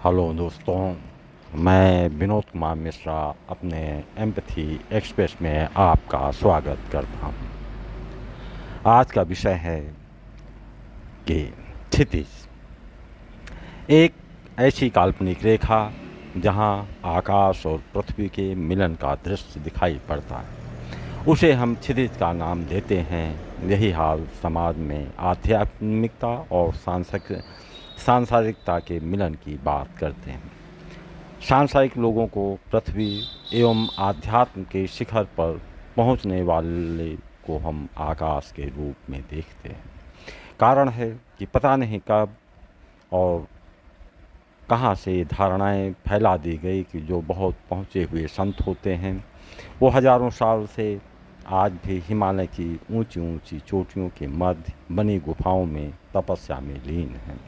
Hello दोस्तों, मैं विनोद कुमार मिश्रा अपने एम्पैथी एक्सप्रेस में आपका स्वागत करता हूँ। आज का विषय है कि क्षितिज एक ऐसी काल्पनिक रेखा जहाँ आकाश और पृथ्वी के मिलन का दृश्य दिखाई पड़ता है, उसे हम क्षितिज का नाम देते हैं। यही हाल समाज में आध्यात्मिकता और सांसारिकता के मिलन की बात करते हैं। सांसारिक लोगों को पृथ्वी एवं आध्यात्म के शिखर पर पहुंचने वाले को हम आकाश के रूप में देखते हैं। कारण है कि पता नहीं कब और कहां से धारणाएं फैला दी गई कि जो बहुत पहुंचे हुए संत होते हैं वो हजारों साल से आज भी हिमालय की ऊंची ऊंची चोटियों के मध्य बनी गुफाओं में तपस्या में लीन हैं।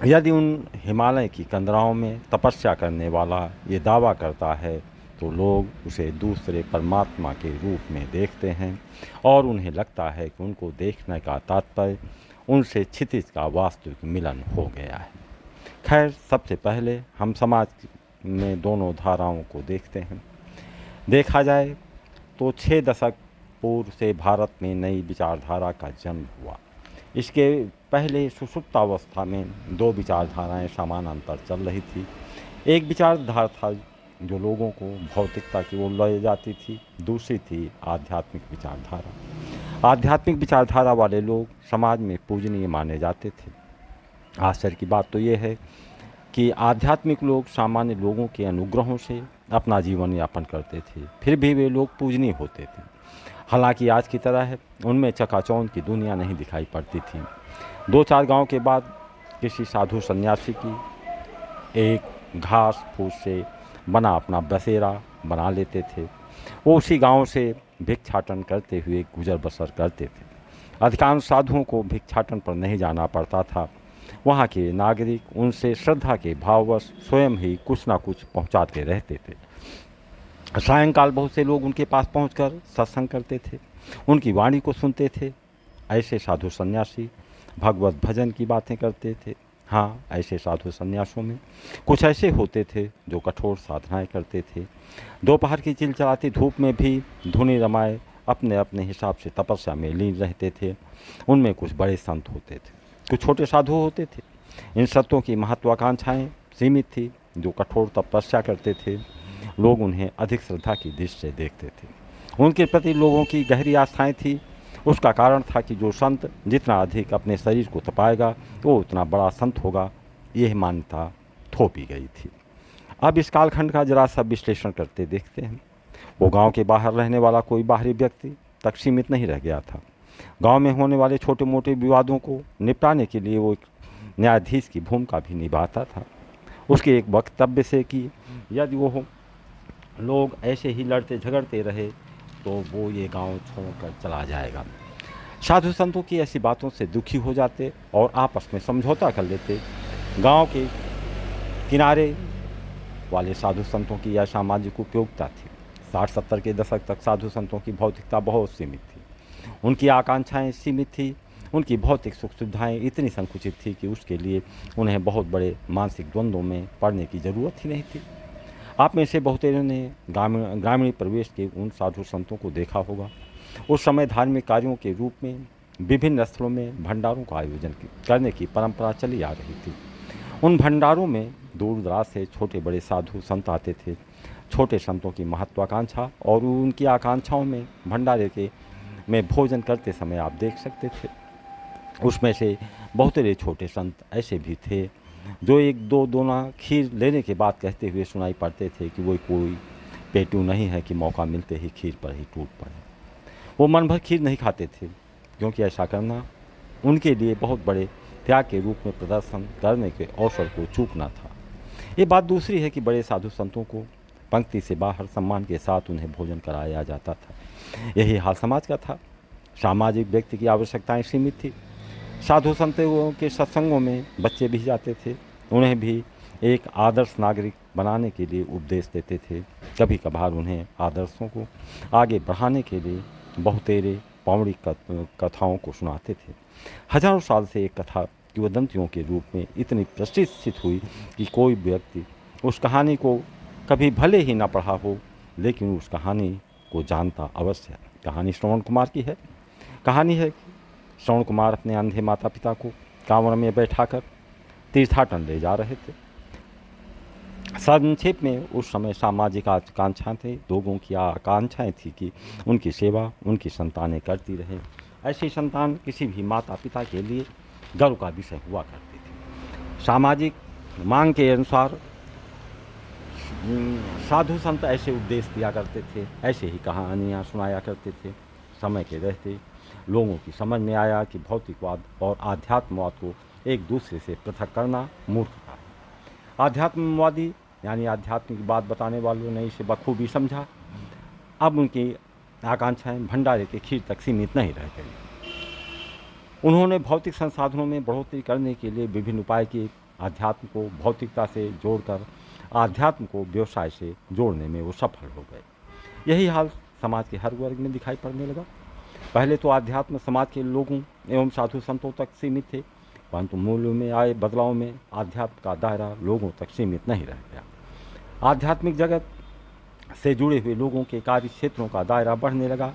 यदि उन हिमालय की कंदराओं में तपस्या करने वाला ये दावा करता है तो लोग उसे दूसरे परमात्मा के रूप में देखते हैं और उन्हें लगता है कि उनको देखने का तात्पर्य उनसे क्षितिज का वास्तविक मिलन हो गया है। खैर, सबसे पहले हम समाज में दोनों धाराओं को देखते हैं। देखा जाए तो 6 दशक पूर्व से भारत में नई विचारधारा का जन्म हुआ। इसके पहले सुषुप्तावस्था में दो विचारधाराएं समानांतर चल रही थी। एक विचारधारा था जो लोगों को भौतिकता की ओर ले जाती थी, दूसरी थी आध्यात्मिक विचारधारा। आध्यात्मिक विचारधारा वाले लोग समाज में पूजनीय माने जाते थे। आश्चर्य की बात तो ये है कि आध्यात्मिक लोग सामान्य लोगों के अनुग्रहों से अपना जीवन यापन करते थे, फिर भी वे लोग पूजनीय होते थे। हालांकि आज की तरह उनमें चकाचौंध की दुनिया नहीं दिखाई पड़ती थी। 2-4 गांव के बाद किसी साधु सन्यासी की एक घास फूस से बना अपना बसेरा बना लेते थे। वो उसी गांव से भिक्षाटन करते हुए गुजर बसर करते थे। अधिकांश साधुओं को भिक्षाटन पर नहीं जाना पड़ता था। वहाँ के नागरिक उनसे श्रद्धा के भाववश स्वयं ही कुछ ना कुछ पहुँचाते रहते थे। सायंकाल बहुत से लोग उनके पास पहुंचकर सत्संग करते थे, उनकी वाणी को सुनते थे। ऐसे साधु सन्यासी भगवत भजन की बातें करते थे। हाँ, ऐसे साधु सन्यासों में कुछ ऐसे होते थे जो कठोर साधनाएं करते थे। दोपहर की चिलचिलाती धूप में भी धुनी रमाए अपने अपने हिसाब से तपस्या में लीन रहते थे। उनमें कुछ बड़े संत होते थे, कुछ छोटे साधु होते थे। इन संतों की महत्वाकांक्षाएं सीमित थी। जो कठोर तपस्या करते थे, लोग उन्हें अधिक श्रद्धा की दृष्टि से देखते थे। उनके प्रति लोगों की गहरी आस्थाएं थी। उसका कारण था कि जो संत जितना अधिक अपने शरीर को तपाएगा वो उतना बड़ा संत होगा। यह मान्यता थोपी गई थी। अब इस कालखंड का जरा सा विश्लेषण करते देखते हैं। वो गांव के बाहर रहने वाला कोई बाहरी व्यक्ति तक सीमित नहीं रह गया था। गांव में होने वाले छोटे मोटे विवादों को निपटाने के लिए वो एक न्यायाधीश की भूमिका भी निभाता था। उसके एक वक्तव्य से कि यदि वो लोग ऐसे ही लड़ते झगड़ते रहे तो वो ये गांव छोड़कर चला जाएगा। साधु संतों की ऐसी बातों से दुखी हो जाते और आपस में समझौता कर लेते। गांव के किनारे वाले साधु संतों की यह सामाजिक उपयोगिता थी। 60-70 के दशक तक साधु संतों की भौतिकता बहुत सीमित थी। उनकी आकांक्षाएं सीमित थी। उनकी भौतिक सुख सुविधाएँ इतनी संकुचित थी कि उसके लिए उन्हें बहुत बड़े मानसिक द्वंद्वों में पड़ने की ज़रूरत ही नहीं थी। आप में से बहुतेरों ने ग्रामीण प्रवेश के उन साधु संतों को देखा होगा। उस समय धार्मिक कार्यों के रूप में विभिन्न स्थलों में भंडारों का आयोजन करने की परंपरा चली आ रही थी। उन भंडारों में दूर दराज से छोटे बड़े साधु संत आते थे। छोटे संतों की महत्वाकांक्षा और उनकी आकांक्षाओं में भंडारे के में भोजन करते समय आप देख सकते थे। उसमें से बहुतेरे छोटे संत ऐसे भी थे जो एक दो दोना खीर लेने के बाद कहते हुए सुनाई पड़ते थे कि वो कोई पेटू नहीं है कि मौका मिलते ही खीर पर ही टूट पड़े। वो मन भर खीर नहीं खाते थे क्योंकि ऐसा करना उनके लिए बहुत बड़े त्याग के रूप में प्रदर्शन करने के अवसर को चूकना था। ये बात दूसरी है कि बड़े साधु संतों को पंक्ति से बाहर सम्मान के साथ उन्हें भोजन कराया जाता था। यही हाल समाज का था। सामाजिक व्यक्ति की आवश्यकताएं सीमित थी। साधु संतों के सत्संगों में बच्चे भी जाते थे। उन्हें भी एक आदर्श नागरिक बनाने के लिए उपदेश देते थे। कभी कभार उन्हें आदर्शों को आगे बढ़ाने के लिए बहुतेरे पौराणिक कथाओं को सुनाते थे। हजारों साल से एक कथा किंवदंतियों के रूप में इतनी प्रतिष्ठित हुई कि कोई व्यक्ति उस कहानी को कभी भले ही ना पढ़ा हो, लेकिन उस कहानी को जानता अवश्य है। कहानी श्रवण कुमार की है। कहानी है कि श्रवण कुमार अपने अंधे माता पिता को कांवड़ में बैठाकर तीर्थाटन ले जा रहे थे। संक्षेप में उस समय सामाजिक आकांक्षाएं थे, लोगों की आकांक्षाएं थी कि उनकी सेवा उनकी संतानें करती रहें। ऐसी संतान किसी भी माता पिता के लिए गर्व का विषय हुआ करती थी। सामाजिक मांग के अनुसार साधु संत ऐसे उपदेश दिया करते थे, ऐसे ही कहानियाँ सुनाया करते थे। समय के रहते लोगों की समझ में आया कि भौतिकवाद और आध्यात्मवाद को एक दूसरे से पृथक करना मूर्खता है। आध्यात्मवादी यानी आध्यात्मिक बात बताने वालों ने इसे बखूबी समझा। अब उनकी आकांक्षाएं भंडारे के खीर तक सीमित नहीं रह गई। उन्होंने भौतिक संसाधनों में बढ़ोतरी करने के लिए विभिन्न उपाय किए। अध्यात्म को भौतिकता से जोड़कर आध्यात्म को व्यवसाय से जोड़ने में वो सफल हो गए। यही हाल समाज के हर वर्ग में दिखाई पड़ने लगा। पहले तो आध्यात्म समाज के लोगों एवं साधु संतों तक सीमित थे, परंतु मूल्यों में आए बदलाव में आध्यात्म का दायरा लोगों तक सीमित नहीं रह गया। आध्यात्मिक जगत से जुड़े हुए लोगों के कार्य क्षेत्रों का दायरा बढ़ने लगा।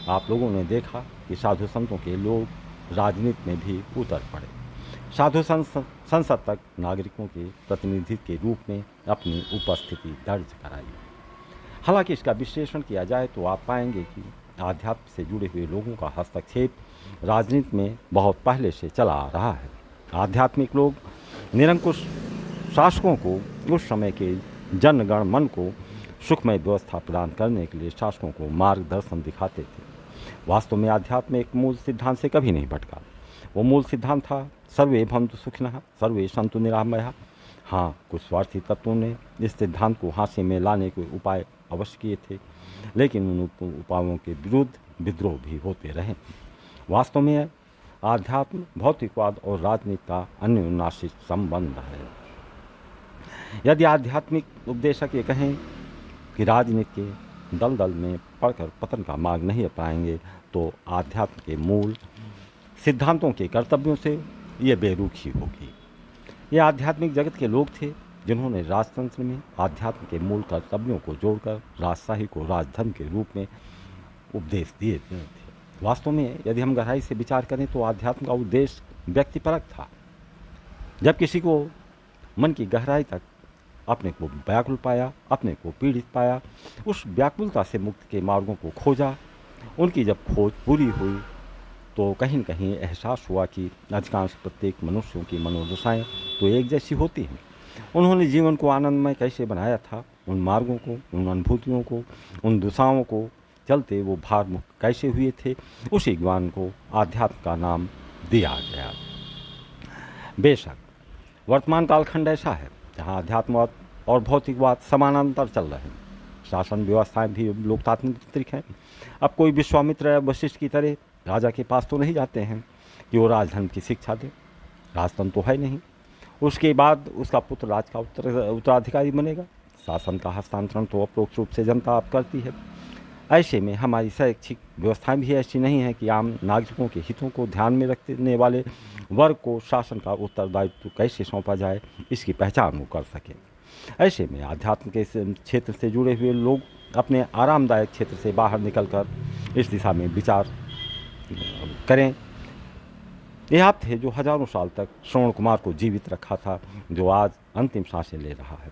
आप लोगों ने देखा कि साधु संतों के लोग राजनीति में भी उतर पड़े। साधु संसद तक नागरिकों के प्रतिनिधि के रूप में अपनी उपस्थिति दर्ज कराई। हालांकि इसका विश्लेषण किया जाए तो आप पाएंगे कि आध्यात्म से जुड़े हुए लोगों का हस्तक्षेप राजनीति में बहुत पहले से चला आ रहा है। आध्यात्मिक लोग निरंकुश शासकों को उस समय के जनगण मन को सुखमय व्यवस्था प्रदान करने के लिए शासकों को मार्गदर्शन दिखाते थे। वास्तव में आध्यात्म एक मूल सिद्धांत से कभी नहीं भटका। वो मूल सिद्धांत था सर्वे भवन्तु सुखिनः सर्वे सन्तु निरामयाः। हाँ, कुछ स्वार्थी तत्वों ने इस सिद्धांत को हासिल में लाने के उपाय अवश्य किए थे, लेकिन उन उपायों के विरुद्ध विद्रोह भी होते रहे। वास्तव में आध्यात्म भौतिकवाद और राजनीति का अन्योन्याश्रित संबंध है। यदि आध्यात्मिक उपदेशक ये कहें कि राजनीति के दलदल में पड़कर पतन का मार्ग नहीं अपनाएंगे, तो आध्यात्म के मूल सिद्धांतों के कर्तव्यों से ये बेरुखी होगी। ये आध्यात्मिक जगत के लोग थे जिन्होंने राजतंत्र में आध्यात्म के मूल कर्तव्यों को जोड़कर राजशाही को राजधर्म के रूप में उपदेश दिए थे। वास्तव में यदि हम गहराई से विचार करें तो आध्यात्म का उद्देश्य व्यक्तिपरक था। जब किसी को मन की गहराई तक अपने को व्याकुल पाया, अपने को पीड़ित पाया, उस व्याकुलता से मुक्ति के मार्गों को खोजा। उनकी जब खोज पूरी हुई तो कहीं न कहीं एहसास हुआ कि अधिकांश प्रत्येक मनुष्यों की मनोदशाएं तो एक जैसी होती हैं। उन्होंने जीवन को आनंदमय कैसे बनाया था, उन मार्गों को, उन अनुभूतियों को, उन दिशाओं को चलते वो भार मुक्त कैसे हुए थे, उसी ज्ञान को आध्यात्म का नाम दिया गया। बेशक वर्तमान कालखंड ऐसा है जहाँ आध्यात्मवाद और भौतिकवाद समानांतर चल रहे हैं। शासन व्यवस्थाएं भी लोकतांत्रिक हैं। अब कोई विश्वामित्र या वशिष्ठ की तरह राजा के पास तो नहीं जाते हैं कि वो राजधर्म की शिक्षा दे। राजतंत्र तो है नहीं। उसके बाद उसका पुत्र राज का उत्तराधिकारी बनेगा। शासन का हस्तांतरण तो अप्रोक्ष रूप से जनता अब करती है। ऐसे में हमारी शैक्षिक व्यवस्थाएं भी ऐसी नहीं है कि आम नागरिकों के हितों को ध्यान में रखने वाले वर्ग को शासन का उत्तरदायित्व कैसे सौंपा जाए, इसकी पहचान वो कर सकें। ऐसे में आध्यात्म के क्षेत्र से जुड़े हुए लोग अपने आरामदायक क्षेत्र से बाहर निकलकर इस दिशा में विचार करें। ये आप थे जो हजारों साल तक श्रवण कुमार को जीवित रखा था, जो आज अंतिम सांसें ले रहा है।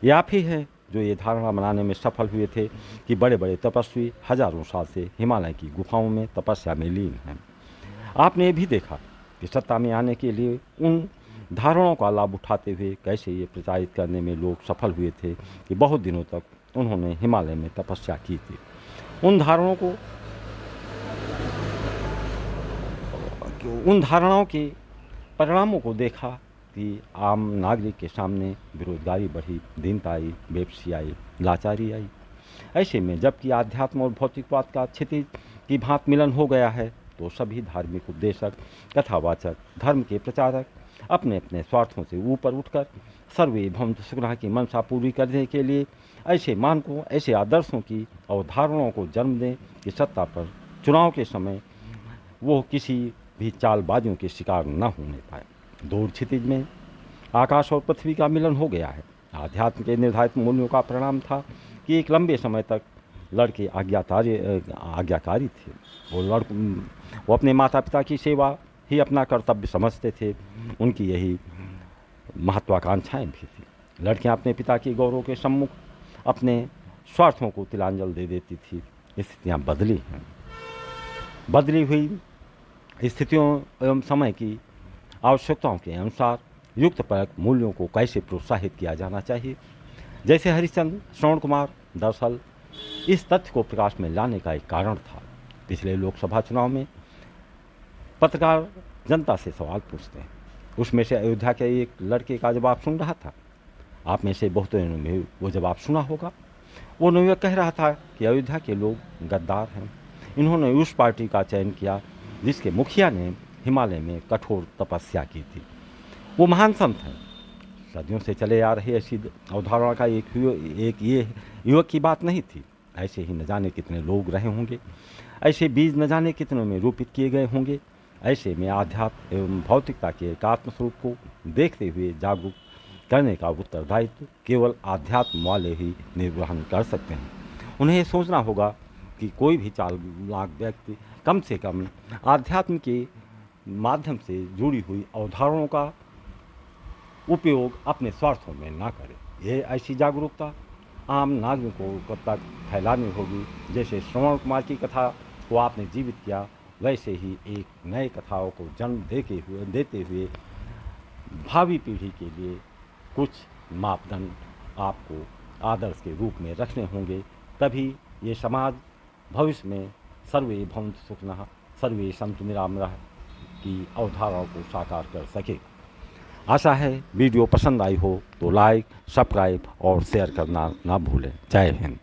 ये आप ही हैं जो ये धारणा बनाने में सफल हुए थे कि बड़े बड़े तपस्वी हजारों साल से हिमालय की गुफाओं में तपस्या में लीन हैं। आपने ये भी देखा कि सत्ता में आने के लिए उन धारणाओं का लाभ उठाते हुए कैसे ये प्रचारित करने में लोग सफल हुए थे कि बहुत दिनों तक उन्होंने हिमालय में तपस्या की थी। उन धारणाओं के परिणामों को देखा कि आम नागरिक के सामने बेरोजगारी बढ़ी, दीनता आई, बेबसी आई, लाचारी आई। ऐसे में जबकि आध्यात्म और भौतिकवाद का क्षितिज की भांति मिलन हो गया है, तो सभी धार्मिक उपदेशक, कथावाचक, धर्म के प्रचारक अपने अपने स्वार्थों से ऊपर उठकर सर्वे भवन्तु सुखिनः की मनसा पूरी करने के लिए ऐसे मानकों, ऐसे आदर्शों की अवधारणाओं को जन्म दें कि सत्ता पर चुनाव के समय वो किसी भी चालबाजियों के शिकार न होने पाए। दूर क्षितिज में आकाश और पृथ्वी का मिलन हो गया है। आध्यात्म के निर्धारित मूल्यों का परिणाम था कि एक लंबे समय तक लड़के आज्ञाकारी थे। वो अपने माता पिता की सेवा ही अपना कर्तव्य समझते थे। उनकी यही महत्वाकांक्षाएं भी थी। लड़कियां अपने पिता के गौरव के सम्मुख अपने स्वार्थों को तिलांजल दे देती थी। स्थितियां बदली हैं। बदली हुई स्थितियों एवं समय की आवश्यकताओं के अनुसार युक्त परक मूल्यों को कैसे प्रोत्साहित किया जाना चाहिए, जैसे हरिश्चंद्र श्रवण कुमार दरअसल इस तथ्य को प्रकाश में लाने का एक कारण था। पिछले लोकसभा चुनाव में पत्रकार जनता से सवाल पूछते हैं, उसमें से अयोध्या के एक लड़के का जवाब सुन रहा था। आप में से बहुतों ने वो जवाब सुना होगा। वो नवयुवक कह रहा था कि अयोध्या के लोग गद्दार हैं। इन्होंने उस पार्टी का चयन किया जिसके मुखिया ने हिमालय में कठोर तपस्या की थी। वो महान संत हैं। सदियों से चले आ रही ऐसी अवधारणा का एक ये युवक की बात नहीं थी। ऐसे ही न जाने कितने लोग रहे होंगे, ऐसे बीज न जाने कितनों में रोपित किए गए होंगे। ऐसे में आध्यात्म एवं भौतिकता के एक आत्मस्वरूप को देखते हुए जागरूक करने का उत्तरदायित्व केवल आध्यात्म वाले ही निर्वहन कर सकते हैं। उन्हें सोचना होगा कि कोई भी चालाक व्यक्ति कम से कम आध्यात्म के माध्यम से जुड़ी हुई अवधारणाओं का उपयोग अपने स्वार्थों में ना करे। ये ऐसी जागरूकता आम नागरिकों तक फैलानी होगी। जैसे श्रवण कुमार की कथा को आपने जीवित किया, वैसे ही एक नए कथाओं को जन्म देते हुए भावी पीढ़ी के लिए कुछ मापदंड आपको आदर्श के रूप में रखने होंगे। तभी ये समाज भविष्य में सर्वे भवन्तु सुखिनः सर्वे सन्तु निरामयाः की अवधारणाओं को साकार कर सके। आशा है वीडियो पसंद आई हो तो लाइक, सब्सक्राइब और शेयर करना ना भूलें। जय हिंद।